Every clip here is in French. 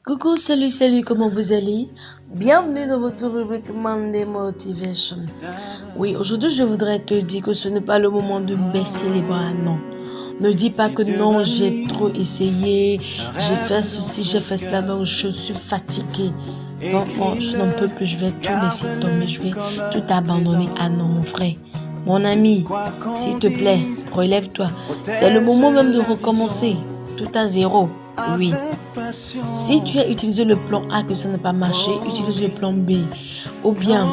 Coucou, salut, comment vous allez? Bienvenue dans votre rubrique Monday Motivation. Oui, aujourd'hui je voudrais te dire que ce n'est pas le moment de baisser les bras, non. Ne dis pas que non, j'ai trop essayé, j'ai fait ceci, j'ai fait cela, donc je suis fatiguée. Donc je n'en peux plus, je vais tout laisser tomber, je vais tout abandonner. Ah non, mon frère, mon ami, s'il te plaît, relève-toi. C'est le moment même de recommencer, tout à zéro. Oui. Si tu as utilisé le plan A que ça n'a pas marché, utilise le plan B. Ou bien,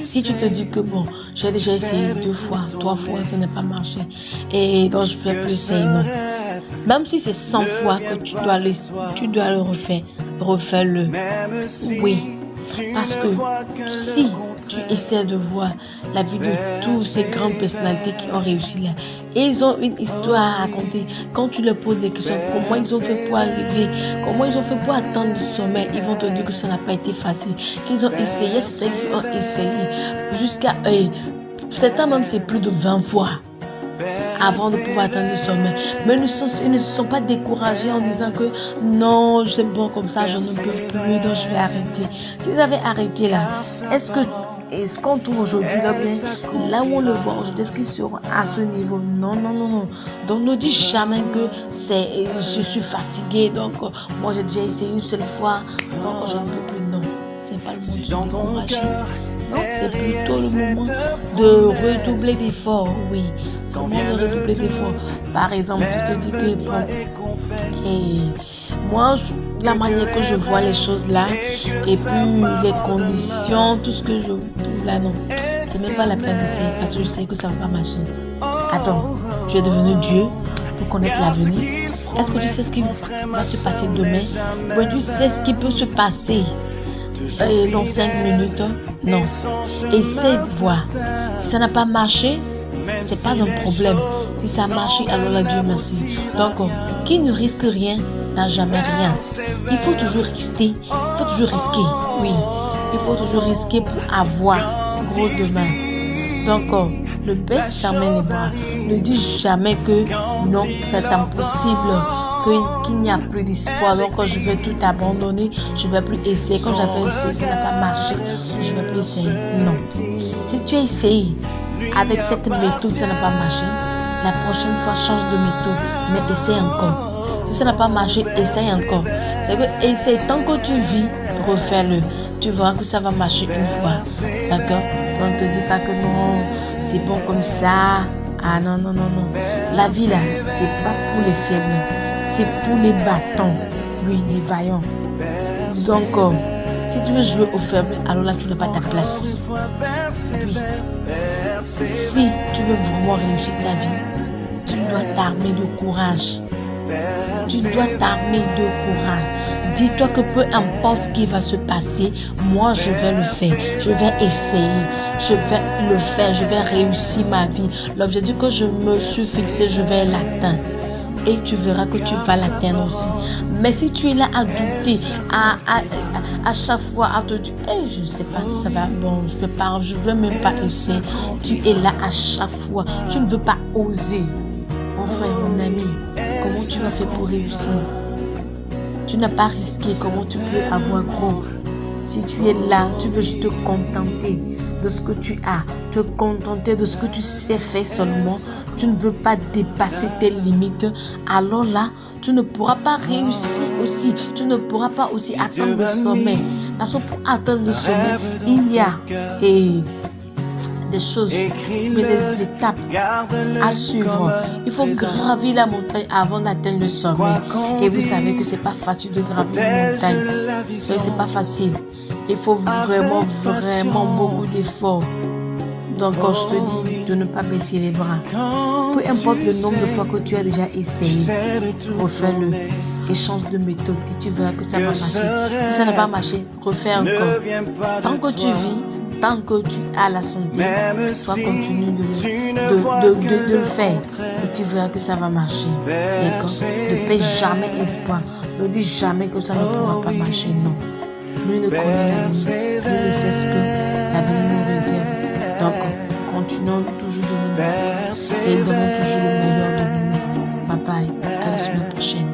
si tu te dis que bon, j'ai déjà essayé 2 fois, 3 fois, ça n'a pas marché. Et donc je ne vais plus essayer, non. Même si c'est 100 fois que tu dois le refaire, refais-le. Oui. Parce que si tu essaies de voir la vie de toutes ces grandes personnalités qui ont réussi là, et ils ont une histoire à raconter, quand tu leur poses des questions, comment ils ont fait pour arriver, comment ils ont fait pour atteindre le sommet, ils vont te dire que ça n'a pas été facile, qu'ils ont essayé, c'est-à-dire qu'ils ont essayé jusqu'à certains même c'est plus de 20 fois avant de pouvoir atteindre le sommet. Mais ils ne se sont pas découragés en disant que non, c'est bon comme ça, je ne peux plus, donc je vais arrêter. S'ils avaient arrêté là, est-ce qu'on trouve aujourd'hui là où on le voit aujourd'hui, est-ce qu'ils seront à ce niveau? Non. Donc ne dis jamais que je suis fatiguée, donc moi j'ai déjà essayé une seule fois, donc je ne peux plus. Non, c'est pas le moment de se décourager. Non, c'est plutôt le moment de redoubler d'efforts, oui. C'est le moment de redoubler d'efforts. Par exemple, tu te dis que bon, moi, la manière que je vois les choses là, et puis les conditions, tout ce que je trouve là, non. C'est même pas la peine d'essayer parce que je sais que ça ne va pas marcher. Attends, tu es devenu Dieu pour connaître l'avenir. Est-ce que tu sais ce qui va se passer demain? Oui, tu sais ce qui peut se passer dans 5 minutes? Non. Essaie de voir. Si ça n'a pas marché, c'est pas un problème. Si ça a marché, alors là, Dieu merci. Donc, qui ne risque rien n'a jamais rien. Il faut toujours risquer. Oui. Il faut toujours risquer pour avoir gros demain. Donc, ne baisse jamais les bras. Ne dis jamais que non, c'est impossible, qu'il n'y a plus d'espoir, donc je vais tout abandonner, je ne vais plus essayer. Quand j'avais essayé, ça n'a pas marché, je ne vais plus essayer. Non. Si tu essayes avec cette méthode, ça n'a pas marché, la prochaine fois, change de méthode, mais essaye encore. Si ça n'a pas marché, essaye encore. C'est que essaye, tant que tu vis, refais-le. Tu verras que ça va marcher une fois. D'accord? Donc ne te dis pas que non, c'est bon comme ça. Ah non. La vie là, c'est pas pour les faibles. C'est pour les battants, oui, les vaillants. Donc, si tu veux jouer aux faibles, alors là, tu n'as pas ta place. Oui. Si tu veux vraiment réussir ta vie, tu dois t'armer de courage. Dis-toi que peu importe ce qui va se passer, moi, je vais le faire. Je vais essayer. Je vais le faire. Je vais réussir ma vie. L'objectif que je me suis fixé, je vais l'atteindre. Et tu verras que tu vas l'atteindre aussi. Mais si tu es là à douter, à chaque fois à te dire, je ne sais pas si ça va, bon, je ne veux même pas essayer. Tu es là à chaque fois. Tu ne veux pas oser. Mon frère, mon ami, comment tu vas faire pour réussir? Tu n'as pas risqué, comment tu peux avoir gros? Si tu es là, tu veux juste te contenter de ce que tu as, te contenter de ce que tu sais faire seulement, tu ne veux pas dépasser tes limites, alors là, tu ne pourras pas réussir aussi, tu ne pourras pas aussi atteindre le sommet. Parce que pour atteindre le sommet, il y a des choses, mais des étapes à suivre. Il faut gravir la montagne avant d'atteindre le sommet. Et vous savez que c'est pas facile de gravir une montagne. C'est pas facile. Il faut vraiment beaucoup d'efforts. Donc, quand je te dis de ne pas baisser les bras, peu importe le nombre de fois que tu as déjà essayé, refais-le et change de méthode et tu verras que ça va marcher. Si ça n'a pas marché, refais encore. Tant que tu vis, tant que tu as la santé, toi continue de le faire et tu verras que ça va marcher. D'accord? Ne perds jamais espoir. Ne dis jamais que ça ne pourra pas marcher. Non. Plus ne connaît l'avenir, plus ne sait ce que l'avenir nous réserve. Donc, continuons toujours de nous battre et donnons toujours le meilleur de nous. Bye bye, à la semaine prochaine.